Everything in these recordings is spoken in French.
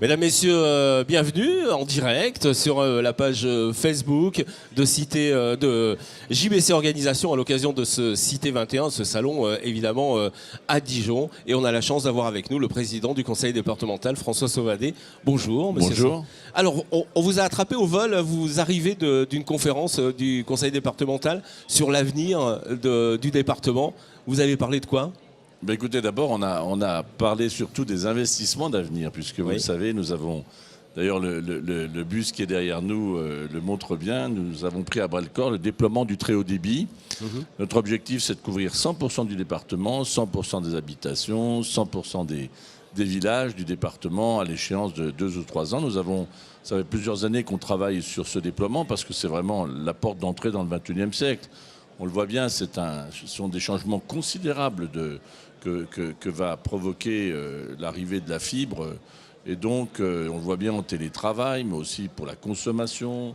Mesdames, Messieurs, bienvenue en direct sur la page Facebook de Cité de JBC Organisation à l'occasion de ce Cité 21, ce salon évidemment à Dijon. Et on a la chance d'avoir avec nous le président du conseil départemental, François Sauvadet. Bonjour, monsieur. Bonjour. Alors, on vous a attrapé au vol, vous arrivez d'une conférence du conseil départemental sur l'avenir du département. Vous avez parlé de quoi ? Ben écoutez, d'abord, on a parlé surtout des investissements d'avenir, puisque vous le savez, nous avons, d'ailleurs le bus qui est derrière nous le montre bien, nous avons pris à bras-le-corps le déploiement du très haut débit. Notre objectif, c'est de couvrir 100% du département, 100% des habitations, 100% des villages du département à l'échéance de 2 ou 3 ans. Ça fait plusieurs années qu'on travaille sur ce déploiement, parce que c'est vraiment la porte d'entrée dans le XXIe siècle. On le voit bien, ce sont des changements considérables que va provoquer l'arrivée de la fibre. Et donc, on le voit bien en télétravail, mais aussi pour la consommation,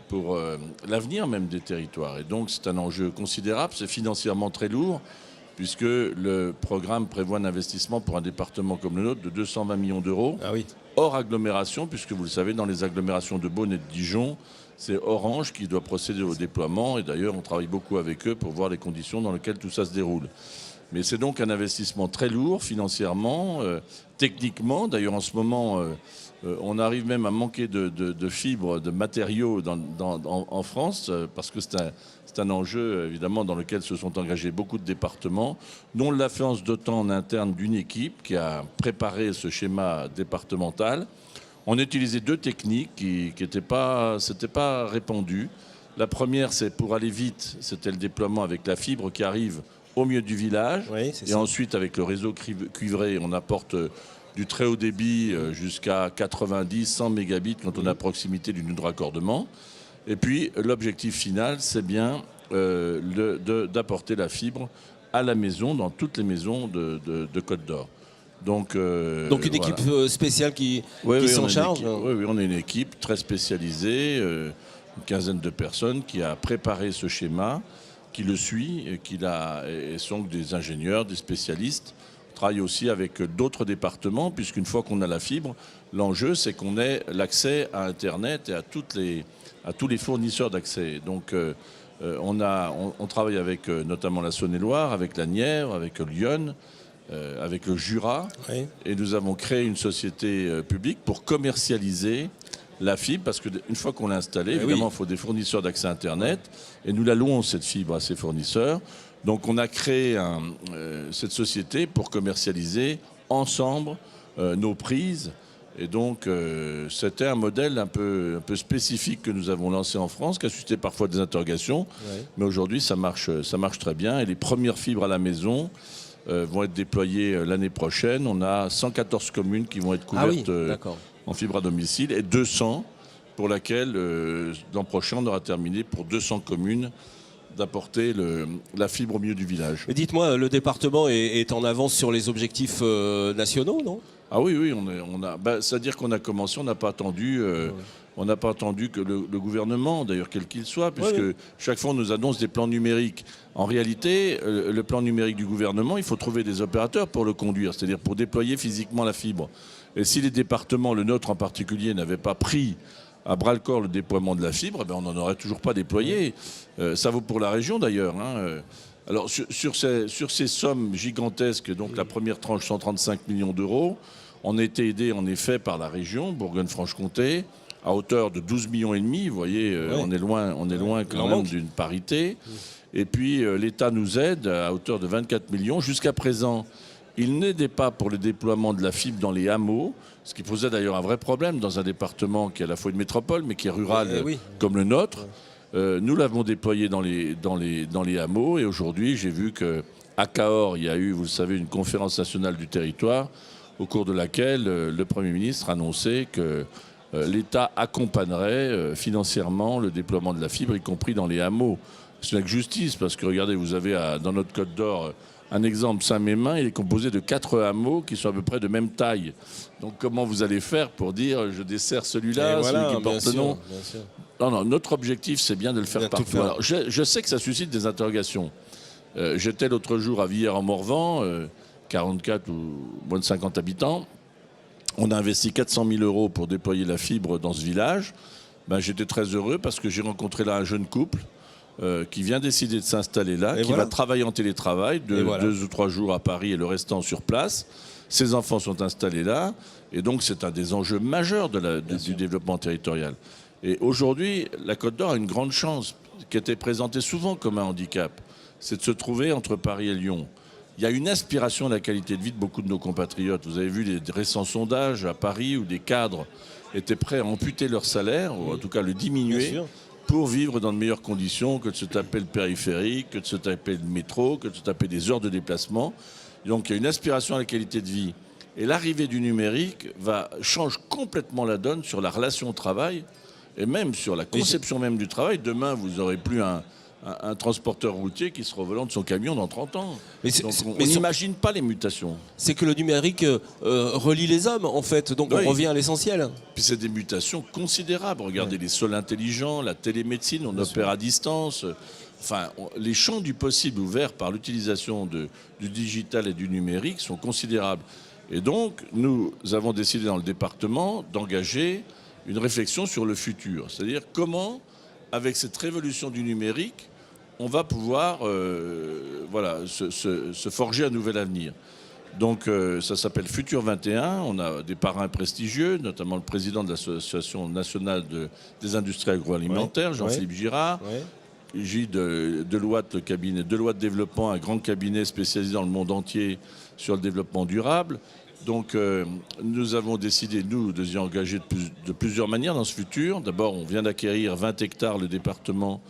pour l'avenir même des territoires. Et donc, c'est un enjeu considérable, c'est financièrement très lourd, puisque le programme prévoit un investissement pour un département comme le nôtre de 220 millions d'euros, hors agglomération, puisque vous le savez, dans les agglomérations de Beaune et de Dijon, c'est Orange qui doit procéder au déploiement. Et d'ailleurs, on travaille beaucoup avec eux pour voir les conditions dans lesquelles tout ça se déroule. Mais c'est donc un investissement très lourd financièrement, techniquement. D'ailleurs, en ce moment, on arrive même à manquer de fibres, de matériaux en France, parce que c'est un enjeu, évidemment, dans lequel se sont engagés beaucoup de départements, dont la France dotant en interne d'une équipe qui a préparé ce schéma départemental. On a utilisé 2 techniques qui n'étaient pas répandues. La première, c'est pour aller vite, c'était le déploiement avec la fibre qui arrive au milieu du village. Oui, et ça. Ensuite, avec le réseau cuivré, on apporte du très haut débit jusqu'à 90, 100 mégabits quand on est à proximité d'une ligne de raccordement. Et puis, l'objectif final, c'est bien d'apporter la fibre à la maison, dans toutes les maisons de Côte d'Or. Donc une équipe spéciale qui s'en charge. Oui, on est une équipe très spécialisée, une quinzaine de personnes qui a préparé ce schéma, qui le suit, et sont des ingénieurs, des spécialistes. On travaille aussi avec d'autres départements, puisqu'une fois qu'on a la fibre, l'enjeu c'est qu'on ait l'accès à Internet et à tous les fournisseurs d'accès. Donc on travaille avec notamment la Saône-et-Loire, avec la Nièvre, avec Lyon, avec le Jura, et nous avons créé une société publique pour commercialiser la fibre, parce qu'une fois qu'on l'a installée, évidemment, il faut des fournisseurs d'accès Internet, et nous la louons, cette fibre, à ces fournisseurs. Donc on a créé cette société pour commercialiser ensemble nos prises, et donc c'était un modèle un peu spécifique que nous avons lancé en France, qui a suscité parfois des interrogations, mais aujourd'hui ça marche très bien, et les premières fibres à la maison vont être déployées l'année prochaine. On a 114 communes qui vont être couvertes en fibre à domicile, et 200 pour laquelle l'an prochain on aura terminé pour 200 communes d'apporter la fibre au milieu du village. Dites-moi, le département est en avance sur les objectifs nationaux, non ? Ah oui, c'est-à-dire qu'on a commencé, on n'a pas attendu... On n'a pas attendu que le gouvernement, d'ailleurs quel qu'il soit, puisque chaque fois on nous annonce des plans numériques. En réalité, le plan numérique du gouvernement, il faut trouver des opérateurs pour le conduire, c'est-à-dire pour déployer physiquement la fibre. Et si les départements, le nôtre en particulier, n'avaient pas pris à bras-le-corps le déploiement de la fibre, on n'en aurait toujours pas déployé. Ça vaut pour la région d'ailleurs. Alors sur ces sommes gigantesques, donc la première tranche 135 millions d'euros, on a été aidé en effet par la région, Bourgogne-Franche-Comté, à hauteur de 12,5 millions. Vous voyez, on est loin quand même d'une parité. Et puis l'État nous aide à hauteur de 24 millions. Jusqu'à présent, il n'aidait pas pour le déploiement de la fibre dans les hameaux, ce qui posait d'ailleurs un vrai problème dans un département qui est à la fois une métropole, mais qui est rural comme le nôtre. Nous l'avons déployé dans les hameaux, et aujourd'hui, j'ai vu qu'à Cahors, il y a eu, vous le savez, une conférence nationale du territoire, au cours de laquelle le Premier ministre annonçait que l'État accompagnerait financièrement le déploiement de la fibre, y compris dans les hameaux. C'est avec justice, parce que regardez, vous avez dans notre Côte d'Or un exemple, Saint-Mémin, il est composé de 4 hameaux qui sont à peu près de même taille. Donc comment vous allez faire pour dire je desserre celui-là, celui qui porte le nom ? Non, notre objectif, c'est bien de le faire partout. Alors, je sais que ça suscite des interrogations. J'étais l'autre jour à Villers-en-Morvan, 44 ou moins de 50 habitants. On a investi 400 000 € pour déployer la fibre dans ce village. Ben, j'étais très heureux parce que j'ai rencontré là un jeune couple qui vient décider de s'installer là, qui va travailler en télétravail, 2 ou 3 jours à Paris et le restant sur place. Ses enfants sont installés là. Et donc, c'est un des enjeux majeurs du développement territorial. Et aujourd'hui, la Côte d'Or a une grande chance, qui était présentée souvent comme un handicap. C'est de se trouver entre Paris et Lyon. Il y a une aspiration à la qualité de vie de beaucoup de nos compatriotes. Vous avez vu les récents sondages à Paris où des cadres étaient prêts à amputer leur salaire, ou en tout cas le diminuer, pour vivre dans de meilleures conditions que de se taper le périphérique, que de se taper le métro, que de se taper des heures de déplacement. Donc il y a une aspiration à la qualité de vie. Et l'arrivée du numérique change complètement la donne sur la relation au travail et même sur la conception même du travail. Demain, vous n'aurez plus un transporteur routier qui sera au volant de son camion dans 30 ans. Donc on n'imagine pas les mutations. C'est que le numérique relie les hommes, en fait. Donc on revient à l'essentiel. Puis c'est des mutations considérables. Regardez les sols intelligents, la télémédecine, on opère à distance. Enfin, les champs du possible ouverts par l'utilisation du digital et du numérique sont considérables. Et donc, nous avons décidé dans le département d'engager une réflexion sur le futur. C'est-à-dire comment, avec cette révolution du numérique, on va pouvoir se forger un nouvel avenir. Donc ça s'appelle Futur 21. On a des parrains prestigieux, notamment le président de l'Association nationale des industries agroalimentaires, Jean-Philippe Girard. Gilles Deloitte, le cabinet Deloitte Développement, un grand cabinet spécialisé dans le monde entier sur le développement durable. Donc nous avons décidé, nous, de nous engager de plusieurs manières dans ce futur. D'abord, on vient d'acquérir 20 hectares, le département,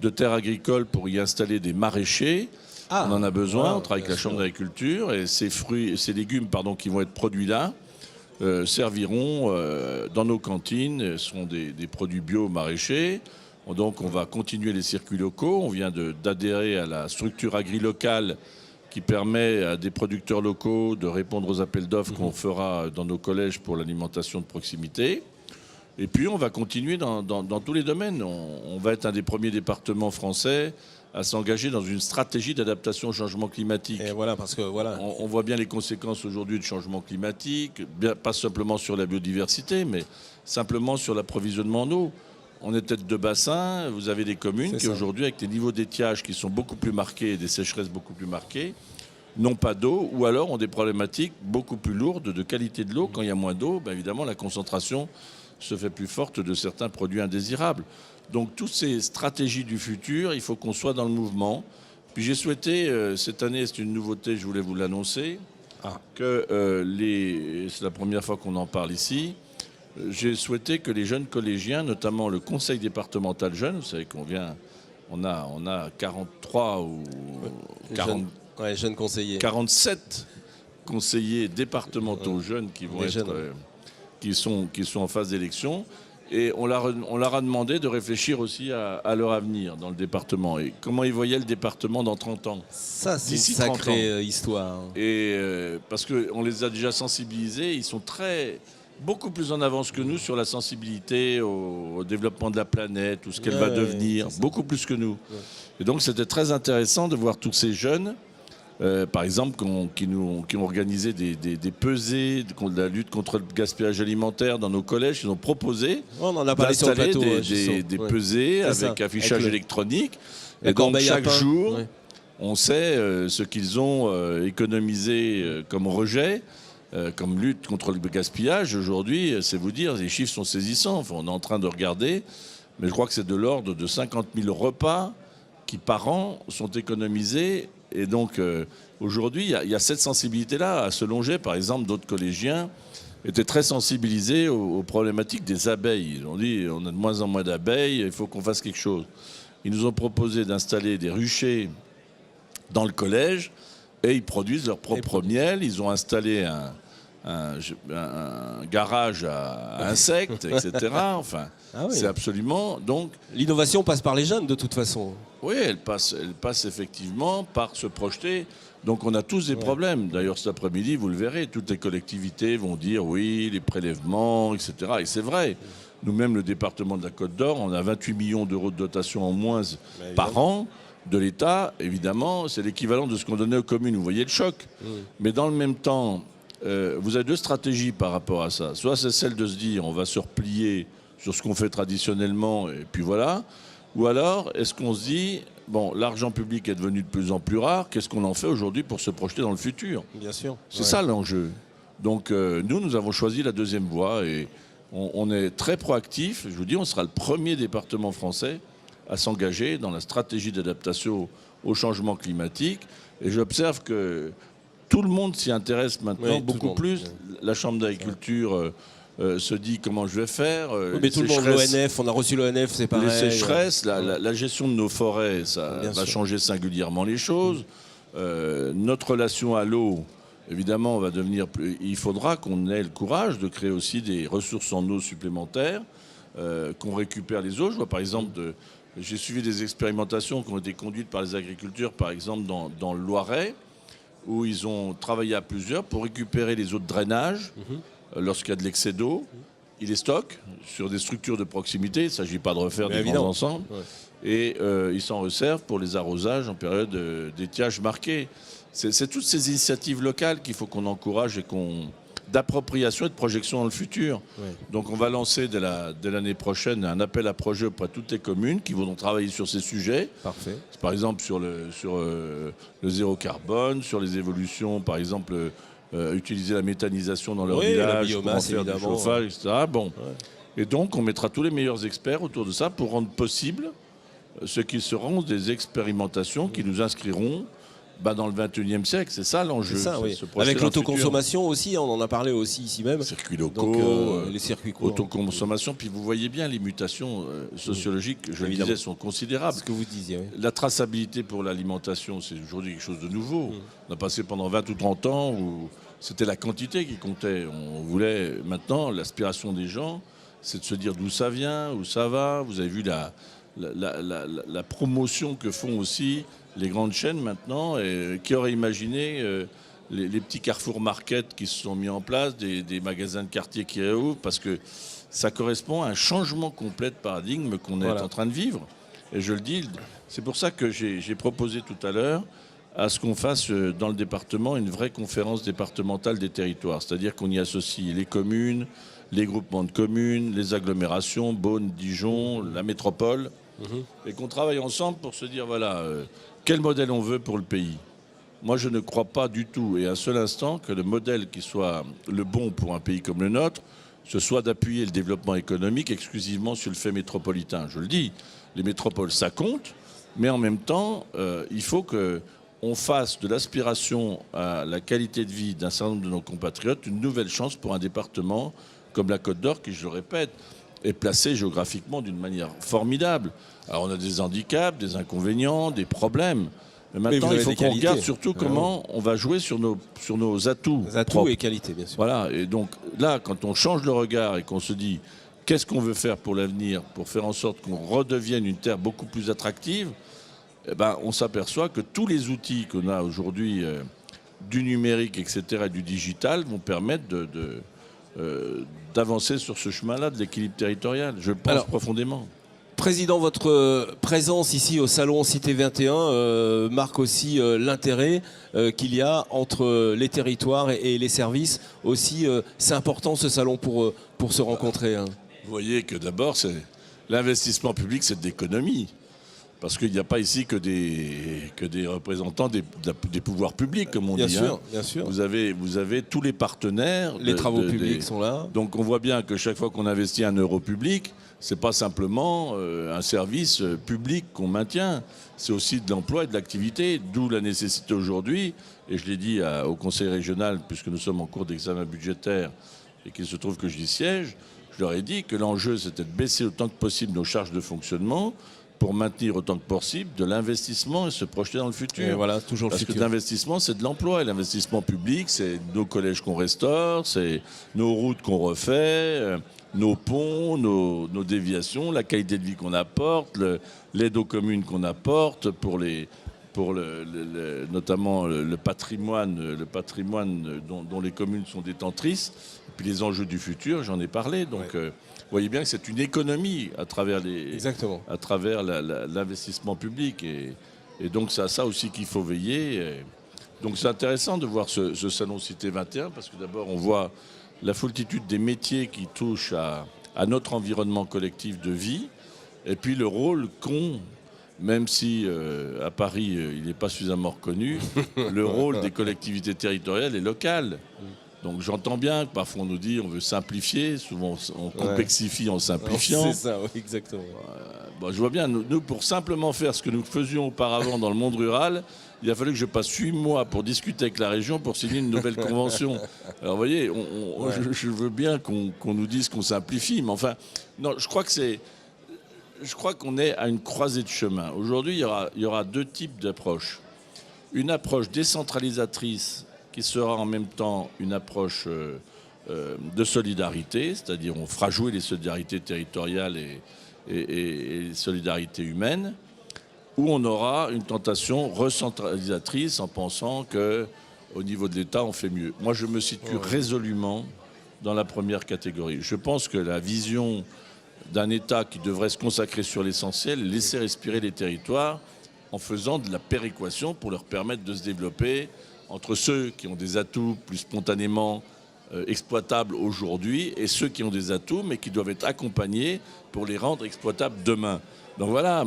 de terres agricoles pour y installer des maraîchers. On en a besoin, on travaille avec la Chambre d'agriculture et ces légumes qui vont être produits là serviront dans nos cantines, seront des produits bio maraîchers. Donc on va continuer les circuits locaux, on vient d'adhérer à la structure agri-locale qui permet à des producteurs locaux de répondre aux appels d'offres qu'on fera dans nos collèges pour l'alimentation de proximité. Et puis on va continuer dans tous les domaines. On va être un des premiers départements français à s'engager dans une stratégie d'adaptation au changement climatique. Et voilà, parce que on voit bien les conséquences aujourd'hui du changement climatique, pas simplement sur la biodiversité, mais simplement sur l'approvisionnement en eau. On est tête de bassin, vous avez des communes qui aujourd'hui, avec des niveaux d'étiage qui sont beaucoup plus marqués et des sécheresses beaucoup plus marquées, n'ont pas d'eau ou alors ont des problématiques beaucoup plus lourdes de qualité de l'eau. Quand il y a moins d'eau, évidemment, la concentration se fait plus forte de certains produits indésirables. Donc toutes ces stratégies du futur, il faut qu'on soit dans le mouvement. Puis j'ai souhaité, cette année, c'est une nouveauté, je voulais vous l'annoncer, que c'est la première fois qu'on en parle ici, j'ai souhaité que les jeunes collégiens, notamment le conseil départemental jeune, vous savez on a 43 ou 40, jeunes conseillers. 47 conseillers départementaux jeunes qui vont qui sont en phase d'élection. Et on leur a demandé de réfléchir aussi à leur avenir dans le département et comment ils voyaient le département dans 30 ans. Ça, c'est une sacrée histoire. Et parce qu'on les a déjà sensibilisés, ils sont beaucoup plus en avance que nous sur la sensibilité au développement de la planète, tout ce qu'elle va devenir, beaucoup plus que nous. Et donc c'était très intéressant de voir tous ces jeunes, par exemple, qui ont organisé des pesées de la lutte contre le gaspillage alimentaire dans nos collèges. Ils ont proposé d'installer des pesées avec affichage électronique. Et donc chaque jour, on sait ce qu'ils ont économisé comme rejet. Comme lutte contre le gaspillage, aujourd'hui, c'est vous dire, les chiffres sont saisissants. Enfin, on est en train de regarder, mais je crois que c'est de l'ordre de 50 000 repas qui, par an, sont économisés. Et donc, aujourd'hui, il y a cette sensibilité-là. À Selongey, par exemple, d'autres collégiens étaient très sensibilisés aux problématiques des abeilles. Ils ont dit, on a de moins en moins d'abeilles, il faut qu'on fasse quelque chose. Ils nous ont proposé d'installer des ruchers dans le collège et ils produisent leur propre miel. Ils ont installé un garage à insectes, etc. Enfin, c'est absolument... Donc, l'innovation passe par les jeunes, de toute façon. Oui, elle passe effectivement par se projeter. Donc on a tous des problèmes. D'ailleurs, cet après-midi, vous le verrez, toutes les collectivités vont dire oui, les prélèvements, etc. Et c'est vrai. Nous-mêmes, le département de la Côte d'Or, on a 28 millions d'euros de dotation en moins par an de l'État. Évidemment, c'est l'équivalent de ce qu'on donnait aux communes. Vous voyez le choc. Mais dans le même temps, vous avez deux stratégies par rapport à ça. Soit c'est celle de se dire on va se replier sur ce qu'on fait traditionnellement et puis voilà. Ou alors est-ce qu'on se dit bon, l'argent public est devenu de plus en plus rare, qu'est-ce qu'on en fait aujourd'hui pour se projeter dans le futur? Bien sûr. C'est ça l'enjeu. Donc nous avons choisi la deuxième voie et on est très proactif. Je vous dis, on sera le premier département français à s'engager dans la stratégie d'adaptation au changement climatique. Et j'observe que tout le monde s'y intéresse maintenant beaucoup plus. La Chambre d'agriculture se dit comment je vais faire. Mais tout le monde, l'ONF, on a reçu l'ONF, c'est pareil. Les sécheresses, la gestion de nos forêts, ça va changer singulièrement les choses. Notre relation à l'eau, évidemment, va devenir plus... Il faudra qu'on ait le courage de créer aussi des ressources en eau supplémentaires, qu'on récupère les eaux. Je vois par exemple, j'ai suivi des expérimentations qui ont été conduites par les agriculteurs, par exemple dans le Loiret, où ils ont travaillé à plusieurs pour récupérer les eaux de drainage lorsqu'il y a de l'excès d'eau. Ils les stockent sur des structures de proximité. Il ne s'agit pas de refaire des grands ensembles. Et ils s'en resservent pour les arrosages en période d'étiage marqué. C'est toutes ces initiatives locales qu'il faut qu'on encourage et d'appropriation et de projection dans le futur. Donc on va lancer dès l'année prochaine un appel à projet auprès de toutes les communes qui voudront travailler sur ces sujets. Parfait. Par exemple sur le zéro carbone, sur les évolutions, par exemple utiliser la méthanisation dans leur village, la biomasse, pour en faire du chauffage, etc. Bon. Et donc on mettra tous les meilleurs experts autour de ça pour rendre possible ce qui seront des expérimentations qui nous inscriront dans le 21e siècle. C'est ça l'enjeu. C'est ça, oui. Avec l'autoconsommation aussi, on en a parlé aussi ici même. Circuits locaux, les circuits courts. Autoconsommation. Puis vous voyez bien les mutations sociologiques, je le disais, sont considérables. Ce que vous disiez. Oui. La traçabilité pour l'alimentation, c'est aujourd'hui quelque chose de nouveau. On a passé pendant 20 ou 30 ans où c'était la quantité qui comptait. On voulait maintenant, l'aspiration des gens, c'est de se dire d'où ça vient, où ça va. Vous avez vu la promotion que font aussi les grandes chaînes maintenant, qui auraient imaginé les petits Carrefour Market qui se sont mis en place, des magasins de quartier qui réouvrent, parce que ça correspond à un changement complet de paradigme qu'on est en train de vivre. Et je le dis, c'est pour ça que j'ai proposé tout à l'heure à ce qu'on fasse dans le département une vraie conférence départementale des territoires, c'est-à-dire qu'on y associe les communes, les groupements de communes, les agglomérations, Beaune, Dijon, la métropole, et qu'on travaille ensemble pour se dire, voilà, quel modèle on veut pour le pays. Moi, je ne crois pas du tout, et un seul instant, que le modèle qui soit le bon pour un pays comme le nôtre, ce soit d'appuyer le développement économique exclusivement sur le fait métropolitain. Je le dis, les métropoles, ça compte, mais en même temps, il faut qu'on fasse de l'aspiration à la qualité de vie d'un certain nombre de nos compatriotes une nouvelle chance pour un département comme la Côte d'Or, qui, je le répète, est placé géographiquement d'une manière formidable. Alors on a des handicaps, des inconvénients, des problèmes. Mais maintenant, il faut qu'on regarde surtout comment on va jouer sur nos atouts. Atouts et qualités, bien sûr. Voilà, et donc là, quand on change le regard et qu'on se dit qu'est-ce qu'on veut faire pour l'avenir, pour faire en sorte qu'on redevienne une terre beaucoup plus attractive, eh ben, on s'aperçoit que tous les outils qu'on a aujourd'hui, du numérique, etc., et du digital, vont permettre d'avancer sur ce chemin-là de l'équilibre territorial. Je le pense profondément. Président, votre présence ici au Salon Cité 21 marque aussi l'intérêt qu'il y a entre les territoires et les services. Aussi, c'est important ce salon pour se rencontrer. Hein. Vous voyez que d'abord, l'investissement public, c'est de l'économie. Parce qu'il n'y a pas ici que des représentants des pouvoirs publics, comme on dit. Bien sûr. Vous avez tous les partenaires. Les travaux publics sont là. Donc on voit bien que chaque fois qu'on investit un euro public, c'est pas simplement un service public qu'on maintient, c'est aussi de l'emploi et de l'activité, d'où la nécessité aujourd'hui, et je l'ai dit au Conseil régional, puisque nous sommes en cours d'examen budgétaire et qu'il se trouve que j'y siège, je leur ai dit que l'enjeu c'était de baisser autant que possible nos charges de fonctionnement pour maintenir autant que possible de l'investissement et se projeter dans le futur. Et voilà, toujours le futur. Parce que l'investissement, c'est de l'emploi. Et l'investissement public, c'est nos collèges qu'on restaure, c'est nos routes qu'on refait, nos ponts, nos déviations, la qualité de vie qu'on apporte, l'aide aux communes qu'on apporte pour notamment le patrimoine dont les communes sont détentrices, et puis les enjeux du futur, j'en ai parlé. Donc, vous voyez bien que c'est une économie à travers l'investissement public. Et donc, c'est à ça aussi qu'il faut veiller. Donc c'est intéressant de voir ce salon Cité 21, parce que d'abord on voit la foultitude des métiers qui touchent à notre environnement collectif de vie, et puis le rôle qu'ont, même si à Paris il n'est pas suffisamment reconnu, le rôle des collectivités territoriales et locales. Donc j'entends bien que parfois on nous dit on veut simplifier, souvent on complexifie en simplifiant. C'est ça, oui, exactement. Bon, je vois bien, nous, pour simplement faire ce que nous faisions auparavant dans le monde rural, il a fallu que je passe 8 mois pour discuter avec la région pour signer une nouvelle convention. Alors vous voyez, je veux bien qu'on nous dise qu'on simplifie, mais enfin, non, je crois qu'on est à une croisée de chemin. Aujourd'hui, il y aura 2 types d'approches. Une approche décentralisatrice qui sera en même temps une approche de solidarité, c'est-à-dire on fera jouer les solidarités territoriales et les solidarités humaines, où on aura une tentation recentralisatrice en pensant qu'au niveau de l'État, on fait mieux. Moi, je me situe résolument dans la première catégorie. Je pense que la vision d'un État qui devrait se consacrer sur l'essentiel, laisser respirer les territoires en faisant de la péréquation pour leur permettre de se développer entre ceux qui ont des atouts plus spontanément exploitables aujourd'hui et ceux qui ont des atouts mais qui doivent être accompagnés pour les rendre exploitables demain. Donc voilà,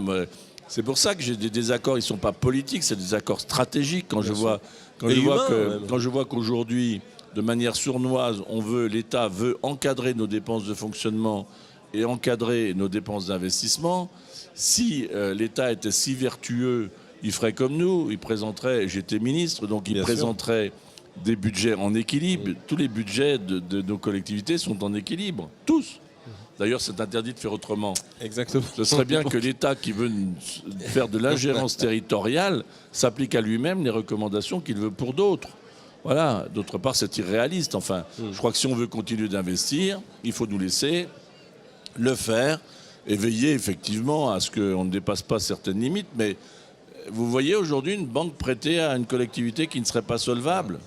c'est pour ça que j'ai des désaccords, ils ne sont pas politiques, c'est des accords stratégiques. Quand je vois qu'aujourd'hui, de manière sournoise, l'État veut encadrer nos dépenses de fonctionnement et encadrer nos dépenses d'investissement, si l'État était si vertueux, il ferait comme nous, il présenterait, j'étais ministre, donc il présenterait des budgets en équilibre. Tous les budgets de nos collectivités sont en équilibre, tous. D'ailleurs, c'est interdit de faire autrement. Exactement. Ce serait bien que l'État qui veut faire de l'ingérence territoriale s'applique à lui-même les recommandations qu'il veut pour d'autres. Voilà. D'autre part, c'est irréaliste. Enfin, je crois que si on veut continuer d'investir, il faut nous laisser le faire et veiller effectivement à ce qu'on ne dépasse pas certaines limites. Mais vous voyez aujourd'hui une banque prêtée à une collectivité qui ne serait pas solvable.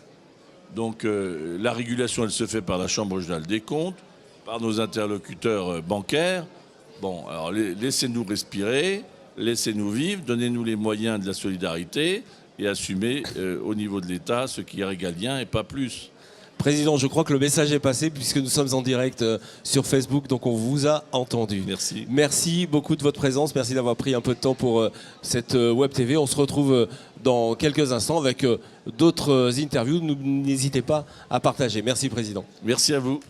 Donc la régulation, elle se fait par la Chambre régionale des comptes, par nos interlocuteurs bancaires. Bon, alors laissez-nous respirer, laissez-nous vivre, donnez-nous les moyens de la solidarité et assumez au niveau de l'État ce qui est régalien et pas plus. Président, je crois que le message est passé puisque nous sommes en direct sur Facebook, donc on vous a entendu. Merci. Merci beaucoup de votre présence, merci d'avoir pris un peu de temps pour cette Web TV. On se retrouve dans quelques instants avec d'autres interviews. N'hésitez pas à partager. Merci, Président. Merci à vous.